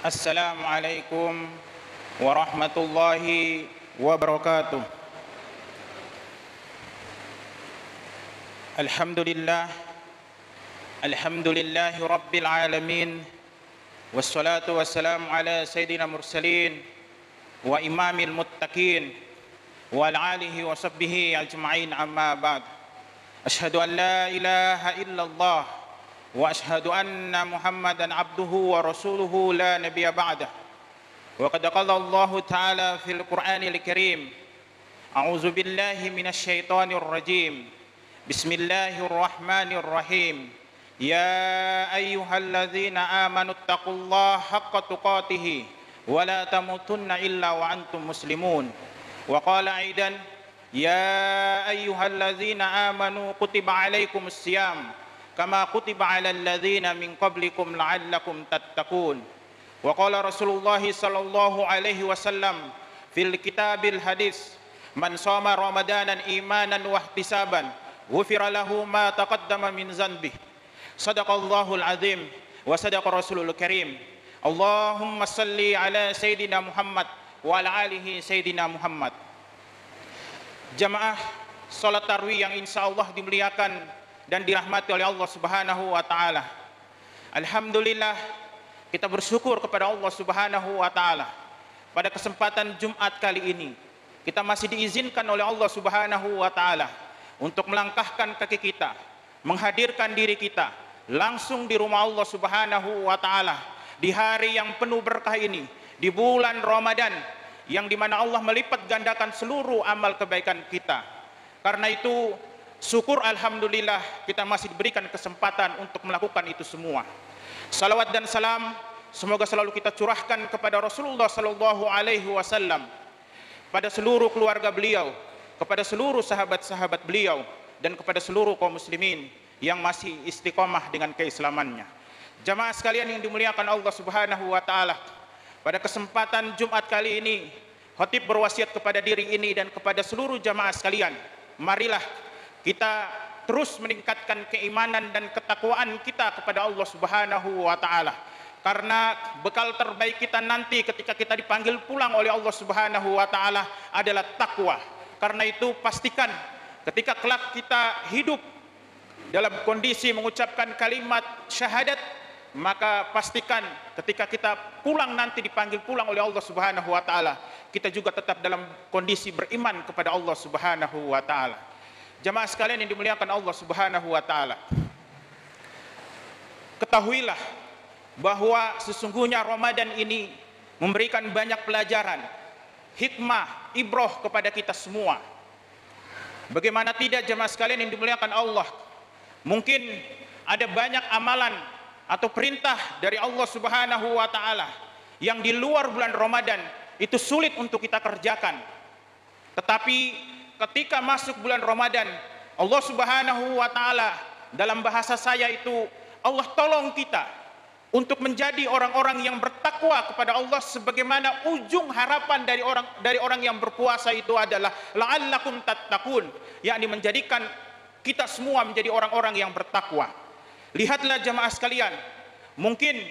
Assalamualaikum warahmatullahi wabarakatuh. Alhamdulillahi rabbil alamin. Wassalatu wassalamu ala sayyidina mursalin wa imamil muttaqin wa ala alihi wa sahbihi ajma'in, amma ba'd. Asyhadu an la ilaha illallah wa asyhadu anna Muhammadan abduhu wa rasuluhu la nabiyya ba'dah. Wa qad qala Allah ta'ala fil Qur'anil Karim, a'udzu billahi minasy syaithanir rajim. Bismillahirrahmanirrahim. Ya ayyuhalladzina amanu taqullaha haqqa tuqatih wa la tamutunna illa wa antum muslimun. Wa qala aidan, ya ayyuhalladzina amanu kutiba alaikumus siyam kama kutiba alal ladzina min qablikum la'allakum tattaqun. Wa qala Rasulullah sallallahu alaihi wasallam fil kitabil hadis, man shoma ramadanan imanan wa ihtisaban ghufira lahu ma taqaddama min zanbih. Sadaqallahul azim wa sadaqa rasulul karim. Allahumma salli ala sayyidina Muhammad wa ala alihi sayyidina Muhammad. Jamaah salat tarawih yang insyaallah dimuliakan dan dirahmati oleh Allah Subhanahu wa taala. Alhamdulillah, kita bersyukur kepada Allah Subhanahu wa taala. Pada kesempatan Jumat kali ini, kita masih diizinkan oleh Allah Subhanahu wa taala untuk melangkahkan kaki kita, menghadirkan diri kita langsung di rumah Allah Subhanahu wa taala di hari yang penuh berkah ini, di bulan Ramadan yang dimana Allah melipat gandakan seluruh amal kebaikan kita. Karena itu syukur alhamdulillah kita masih diberikan kesempatan untuk melakukan itu semua. Salawat dan salam semoga selalu kita curahkan kepada Rasulullah sallallahu alaihi wasallam, pada seluruh keluarga beliau, kepada seluruh sahabat-sahabat beliau, dan kepada seluruh kaum muslimin yang masih istiqomah dengan keislamannya. Jamaah sekalian yang dimuliakan Allah Subhanahu wa taala, pada kesempatan Jumat kali ini khatib berwasiat kepada diri ini dan kepada seluruh jamaah sekalian, marilah kita terus meningkatkan keimanan dan ketakwaan kita kepada Allah Subhanahu wa taala. Karena bekal terbaik kita nanti ketika kita dipanggil pulang oleh Allah Subhanahu wa taala adalah takwa. Karena itu pastikan ketika kelak kita hidup dalam kondisi mengucapkan kalimat syahadat, maka pastikan ketika kita pulang nanti dipanggil pulang oleh Allah Subhanahu wa taala, kita juga tetap dalam kondisi beriman kepada Allah Subhanahu wa taala. Jamaah sekalian yang dimuliakan Allah Subhanahu wa taala, ketahuilah bahwa sesungguhnya Ramadan ini memberikan banyak pelajaran, hikmah, ibroh kepada kita semua. Bagaimana tidak jamaah sekalian yang dimuliakan Allah, mungkin ada banyak amalan atau perintah dari Allah Subhanahu wa taala yang di luar bulan Ramadan itu sulit untuk kita kerjakan. Tetapi ketika masuk bulan Ramadan, Allah Subhanahu wa taala, dalam bahasa saya itu Allah tolong kita untuk menjadi orang-orang yang bertakwa kepada Allah, sebagaimana ujung harapan dari orang yang berpuasa itu adalah la'allakum tattaqun, yakni menjadikan kita semua menjadi orang-orang yang bertakwa. Lihatlah jamaah sekalian, mungkin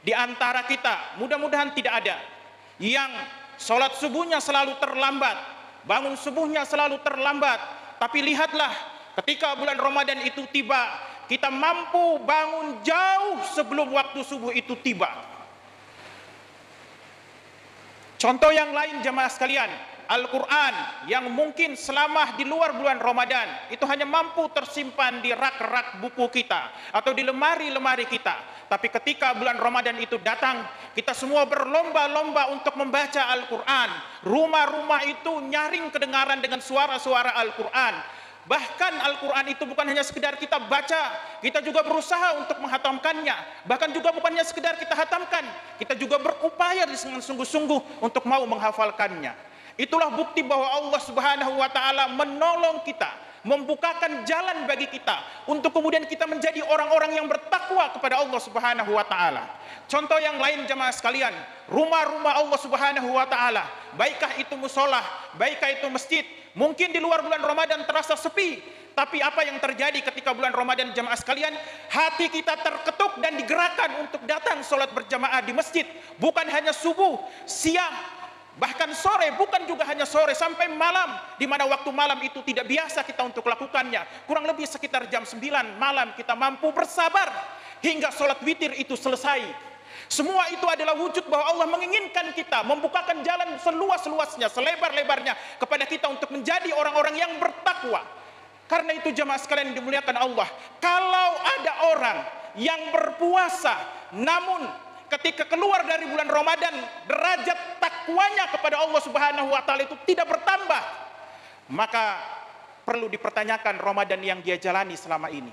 di antara kita mudah-mudahan tidak ada yang sholat subuhnya selalu terlambat, bangun subuhnya selalu terlambat, tapi lihatlah ketika bulan Ramadan itu tiba, kita mampu bangun jauh sebelum waktu subuh itu tiba. Contoh yang lain jamaah sekalian, Al-Quran yang mungkin selama di luar bulan Ramadan itu hanya mampu tersimpan di rak-rak buku kita atau di lemari-lemari kita, tapi ketika bulan Ramadan itu datang, kita semua berlomba-lomba untuk membaca Al-Quran. Rumah-rumah itu nyaring kedengaran dengan suara-suara Al-Quran. Bahkan Al-Quran itu bukan hanya sekedar kita baca, kita juga berusaha untuk menghatamkannya. Bahkan juga bukannya sekedar kita hatamkan, kita juga berupaya dengan sungguh-sungguh untuk mau menghafalkannya. Itulah bukti bahwa Allah Subhanahu wa taala menolong kita, membukakan jalan bagi kita untuk kemudian kita menjadi orang-orang yang bertakwa kepada Allah Subhanahu wa taala. Contoh yang lain jemaah sekalian, rumah-rumah Allah Subhanahu wa taala, baikkah itu musola, baikkah itu masjid, mungkin di luar bulan Ramadan terasa sepi, tapi apa yang terjadi ketika bulan Ramadan jemaah sekalian? Hati kita terketuk dan digerakkan untuk datang sholat berjamaah di masjid. Bukan hanya subuh, siang, bahkan sore, bukan juga hanya sore, sampai malam, di mana waktu malam itu tidak biasa kita untuk lakukannya. Kurang lebih sekitar jam 9 malam kita mampu bersabar hingga sholat witir itu selesai. Semua itu adalah wujud bahwa Allah menginginkan kita membukakan jalan seluas-luasnya, selebar-lebarnya kepada kita untuk menjadi orang-orang yang bertakwa. Karena itu jemaah sekalian yang dimuliakan Allah, kalau ada orang yang berpuasa namun ketika keluar dari bulan Ramadan derajat takwanya kepada Allah Subhanahu wa taala itu tidak bertambah, maka perlu dipertanyakan Ramadan yang dia jalani selama ini.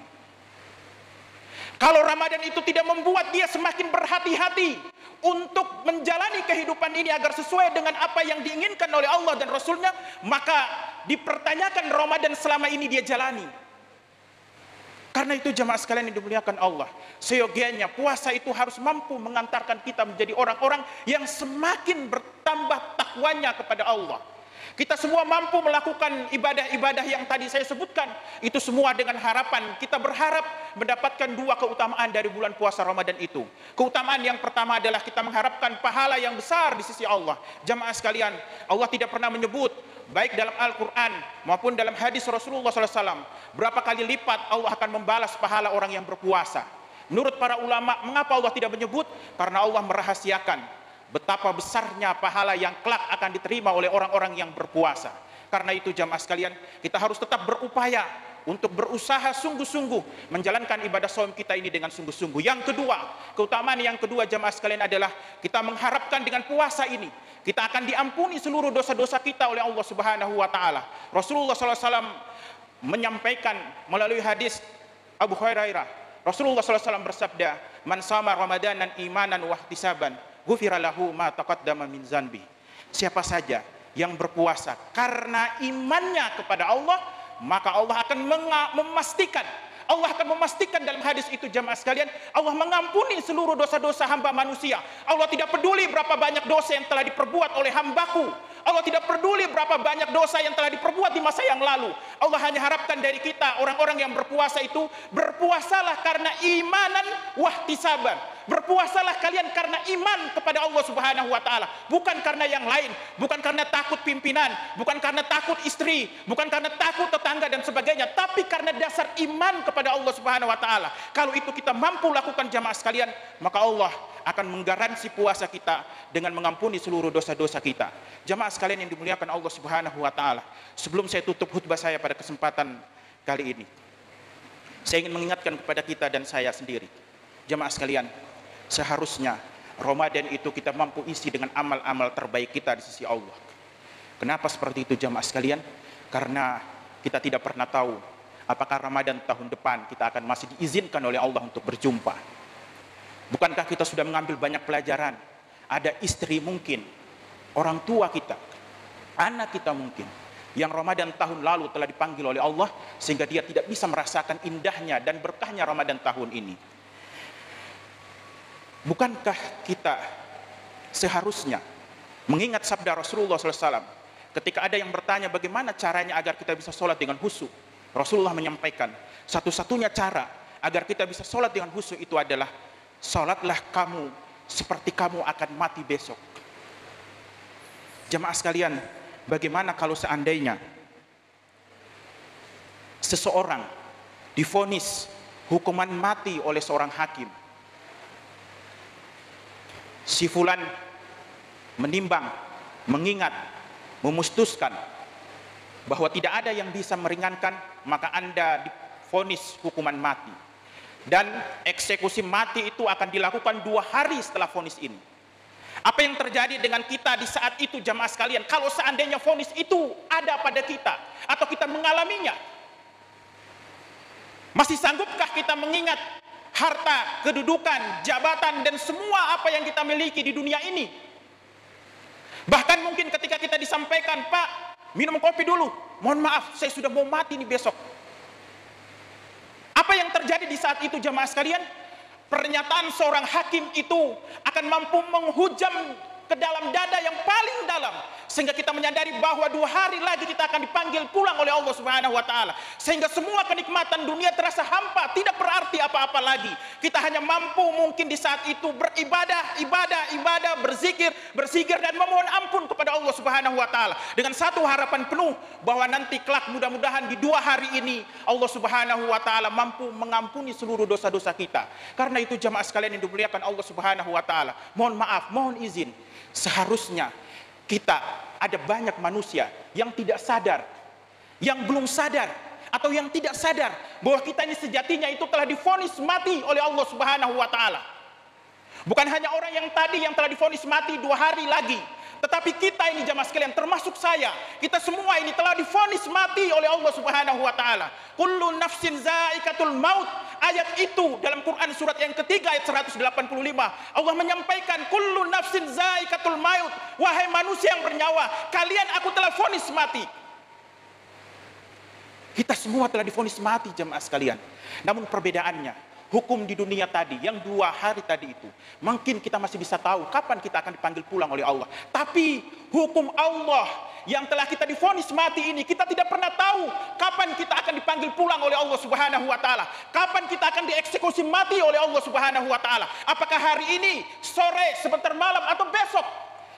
Kalau Ramadan itu tidak membuat dia semakin berhati-hati untuk menjalani kehidupan ini agar sesuai dengan apa yang diinginkan oleh Allah dan Rasulnya, maka dipertanyakan Ramadan selama ini dia jalani. Karena itu jemaah sekalian yang dimuliakan Allah, seyogianya puasa itu harus mampu mengantarkan kita menjadi orang-orang yang semakin bertambah takwanya kepada Allah. Kita semua mampu melakukan ibadah-ibadah yang tadi saya sebutkan. Itu semua dengan harapan kita berharap mendapatkan dua keutamaan dari bulan puasa Ramadan itu. Keutamaan yang pertama adalah kita mengharapkan pahala yang besar di sisi Allah. Jamaah sekalian, Allah tidak pernah menyebut baik dalam Al-Quran maupun dalam hadis Rasulullah SAW berapa kali lipat Allah akan membalas pahala orang yang berpuasa. Menurut para ulama, mengapa Allah tidak menyebut? Karena Allah merahasiakan betapa besarnya pahala yang kelak akan diterima oleh orang-orang yang berpuasa. Karena itu jamaah sekalian, kita harus tetap berupaya untuk berusaha sungguh-sungguh menjalankan ibadah shaum kita ini dengan sungguh-sungguh. Yang kedua, keutamaan yang kedua jamaah sekalian adalah kita mengharapkan dengan puasa ini kita akan diampuni seluruh dosa-dosa kita oleh Allah Subhanahu wa taala. Rasulullah SAW menyampaikan melalui hadis Abu Hurairah, Rasulullah SAW bersabda, "Man shama Ramadanan imanan wa ihtisaban, ghufira lahu ma taqaddama min zanbi." Siapa saja yang berpuasa karena imannya kepada Allah, maka Allah akan memastikan, Allah akan memastikan dalam hadis itu jamaah sekalian, Allah mengampuni seluruh dosa-dosa hamba manusia. Allah tidak peduli berapa banyak dosa yang telah diperbuat oleh hambaku. Allah tidak peduli berapa banyak dosa yang telah diperbuat di masa yang lalu. Allah hanya harapkan dari kita orang-orang yang berpuasa itu, berpuasalah karena imanan wahtisaban. Berpuasalah kalian karena iman kepada Allah Subhanahu wa taala, bukan karena yang lain, bukan karena takut pimpinan, bukan karena takut istri, bukan karena takut tetangga dan sebagainya, tapi karena dasar iman kepada Allah Subhanahu wa taala. Kalau itu kita mampu lakukan jamaah sekalian, maka Allah akan menggaransi puasa kita dengan mengampuni seluruh dosa-dosa kita. Jamaah sekalian yang dimuliakan Allah Subhanahu wa taala, sebelum saya tutup khutbah saya pada kesempatan kali ini, saya ingin mengingatkan kepada kita dan saya sendiri. Jamaah sekalian, seharusnya Ramadan itu kita mampu isi dengan amal-amal terbaik kita di sisi Allah. Kenapa seperti itu jamaah sekalian? Karena kita tidak pernah tahu apakah Ramadan tahun depan kita akan masih diizinkan oleh Allah untuk berjumpa. Bukankah kita sudah mengambil banyak pelajaran? Ada istri mungkin, orang tua kita, anak kita mungkin, yang Ramadan tahun lalu telah dipanggil oleh Allah sehingga dia tidak bisa merasakan indahnya dan berkahnya Ramadan tahun ini. Bukankah kita seharusnya mengingat sabda Rasulullah SAW ketika ada yang bertanya bagaimana caranya agar kita bisa sholat dengan khusyuk? Rasulullah menyampaikan satu-satunya cara agar kita bisa sholat dengan khusyuk itu adalah sholatlah kamu seperti kamu akan mati besok. Jemaah sekalian, bagaimana kalau seandainya seseorang divonis hukuman mati oleh seorang hakim, si fulan menimbang, mengingat, memutuskan bahwa tidak ada yang bisa meringankan, maka Anda divonis hukuman mati. Dan eksekusi mati itu akan dilakukan 2 hari setelah vonis ini. Apa yang terjadi dengan kita di saat itu jamaah sekalian? Kalau seandainya vonis itu ada pada kita atau kita mengalaminya, masih sanggupkah kita mengingat harta, kedudukan, jabatan, dan semua apa yang kita miliki di dunia ini? Bahkan mungkin ketika kita disampaikan, Pak, minum kopi dulu, mohon maaf, saya sudah mau mati nih besok. terjadi di saat itu jamaah sekalian? Pernyataan seorang hakim itu akan mampu menghujam ke dalam dada yang paling dalam, sehingga kita menyadari bahwa 2 hari lagi kita akan dipanggil pulang oleh Allah Subhanahu wa taala, sehingga semua kenikmatan dunia terasa hampa, tidak berarti apa-apa lagi. Kita hanya mampu mungkin di saat itu beribadah, berzikir dan memohon ampun kepada Allah Subhanahu wa taala dengan satu harapan penuh bahwa nanti kelak mudah-mudahan di 2 hari ini Allah Subhanahu wa taala mampu mengampuni seluruh dosa-dosa kita. Karena itu jamaah sekalian yang dimuliakan Allah Subhanahu wa taala, mohon maaf, mohon izin, seharusnya kita ada banyak manusia yang tidak sadar, yang belum sadar, atau yang tidak sadar bahwa kita ini sejatinya itu telah divonis mati oleh Allah Subhanahu wa taala. Bukan hanya orang yang tadi yang telah divonis mati 2 hari lagi, tetapi kita ini jamaah sekalian, termasuk saya, kita semua ini telah divonis mati oleh Allah Subhanahu wa taala. Kullu nafsin za'iqatul maut. Ayat itu dalam Quran surat yang ketiga ayat 185. Allah menyampaikan kullu nafsin za'iqatul maut. Wahai manusia yang bernyawa, kalian aku telah vonis mati. Kita semua telah divonis mati jemaah sekalian. Namun perbedaannya, hukum di dunia tadi yang 2 hari tadi itu, mungkin kita masih bisa tahu kapan kita akan dipanggil pulang oleh Allah. Tapi hukum Allah yang telah kita divonis mati ini, kita tidak pernah tahu kapan kita akan dipanggil pulang oleh Allah Subhanahu wa taala. Kapan kita akan dieksekusi mati oleh Allah Subhanahu wa taala. Apakah hari ini, sore, sebentar malam, atau besok?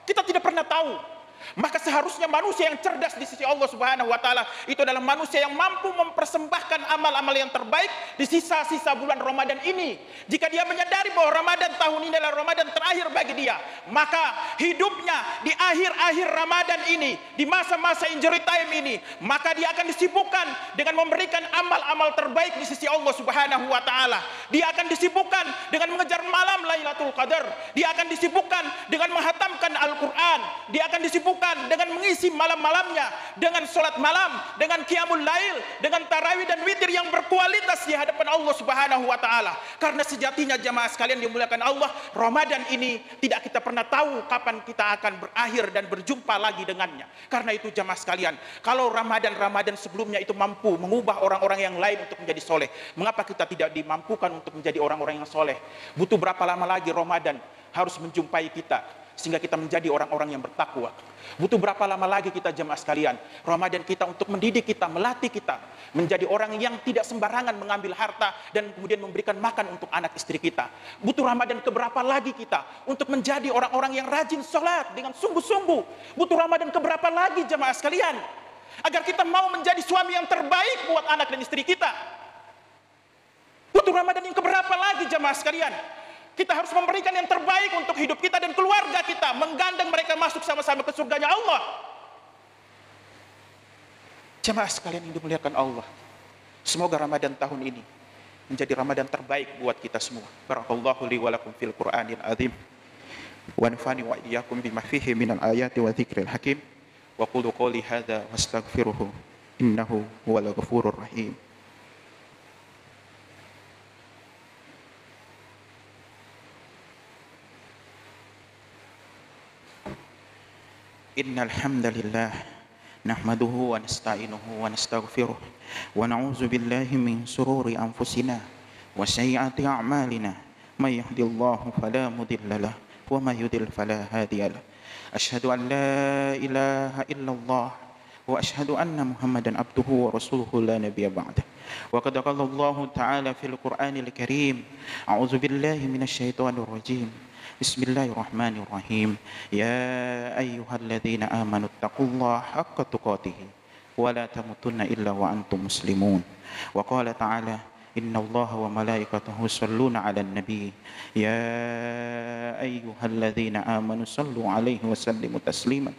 Kita tidak pernah tahu. Maka seharusnya manusia yang cerdas di sisi Allah Subhanahu wa taala itu adalah manusia yang mampu mempersembahkan amal-amal yang terbaik di sisa-sisa bulan Ramadan ini. Jika dia menyadari bahwa Ramadan tahun ini adalah Ramadan terakhir bagi dia, maka hidupnya di akhir-akhir Ramadan ini, di masa-masa injury time ini, maka dia akan disibukkan dengan memberikan amal-amal terbaik di sisi Allah Subhanahu wa taala. Dia akan disibukkan dengan mengejar malam Lailatul Qadar. Dia akan disibukkan dengan menghatamkan Al-Qur'an. Dia akan disibukkan dengan mengisi malam-malamnya dengan sholat malam, dengan qiyamul lail, dengan tarawih dan witir yang berkualitas di hadapan Allah Subhanahu wa taala. Karena sejatinya jamaah sekalian dimuliakan Allah, Ramadan ini tidak kita pernah tahu kapan kita akan berakhir dan berjumpa lagi dengannya. Karena itu jamaah sekalian, kalau Ramadan sebelumnya itu mampu mengubah orang-orang yang lain untuk menjadi soleh, mengapa kita tidak dimampukan untuk menjadi orang-orang yang soleh? Butuh berapa lama lagi Ramadan harus menjumpai kita sehingga kita menjadi orang-orang yang bertakwa? Butuh berapa lama lagi kita jemaah sekalian, Ramadan kita untuk mendidik kita, melatih kita menjadi orang yang tidak sembarangan mengambil harta dan kemudian memberikan makan untuk anak istri kita? Butuh Ramadan keberapa lagi kita untuk menjadi orang-orang yang rajin sholat dengan sungguh-sungguh? Butuh Ramadan keberapa lagi jemaah sekalian agar kita mau menjadi suami yang terbaik buat anak dan istri kita? Butuh Ramadan yang keberapa lagi jemaah sekalian? Kita harus memberikan yang terbaik untuk hidup kita dan keluarga kita, menggandeng mereka masuk sama-sama ke surganya Allah. Jemaah sekalian yang dimuliakan Allah, semoga Ramadan tahun ini menjadi Ramadan terbaik buat kita semua. Barakallahu li wa lakum fil Qur'anil azim wa nafani wa iyyakum bima fihi minal ayati wa dzikril hakim. Wa qulu qouli hadza wastaghfiruhu innahu huwal ghafurur rahim. Innal hamdalillah nahmaduhu wa nasta'inuhu wa nastaghfiruh wa na'udzu billahi min shururi anfusina wa sayyiati a'malina may yahdihillahu fala mudilla lahu wa may yudlil fala hadiya lahu. Asyhadu an la ilaha illallah wa asyhadu anna Muhammadan abduhu wa rasuluhu la nabiyya ba'dah. Wa qad qala Allah ta'ala fil Qur'anil Karim, a'udzu billahi minasy syaithanir rajim. Bismillahirrahmanirrahim. Ya ayyuhalladzina amanu taqullaha haqqa tuqatih wa la tamutunna illa wa antum muslimun. Wa qala ta'ala innallaha wa malaikatahu yusholluna 'alan nabi ya ayyuhalladzina amanu shallu 'alaihi wa sallimu taslima.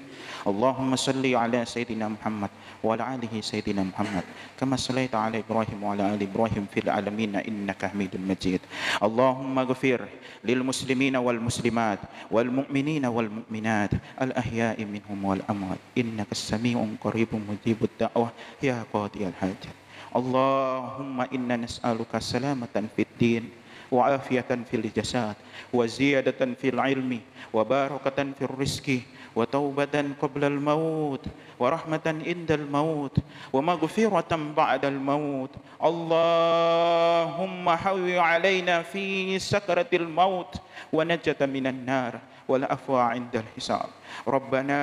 Allahumma shalli 'ala sayyidina Muhammad wa 'ala alihi sayyidina Muhammad kama shallaita 'ala Ibrahim wa 'ala ali Ibrahim fil 'alamin innaka Hamidum Majid. Allahumma ighfir lil muslimina wal muslimat wal mu'minina wal mu'minat al ahya'i minhum wal amwat innaka as-sami'un qaribun mujibud da'wah ya qadiyal hajat. Allahumma inna nas'aluka salamatan fid din wa afiyatan fil jasad wa ziyadatan fil ilmi wa barakatan fil rizqi wa taubatan qabla al maut wa rahmatan indal maut wa maghfiratan ba'dal maut. Allahumma اللهم حوي علينا في سكرة الموت ونجة من النار والعفو عند الحساب. ربنا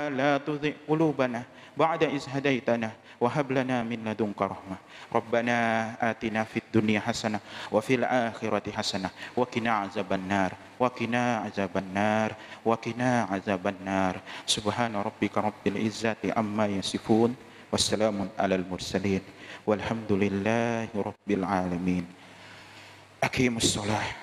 لا تزغ قلوبنا بعد إذ هديتنا وهب لنا من لدنك رحمة. ربنا آتنا في الدنيا حسنة وفي الآخرة حسنة وقنا عذاب النار وقنا عذاب النار وقنا عذاب النار. سبحان ربك رب العزة عما يصفون والسلام على المرسلين والحمد لله رب العالمين. أقيموا الصلاة.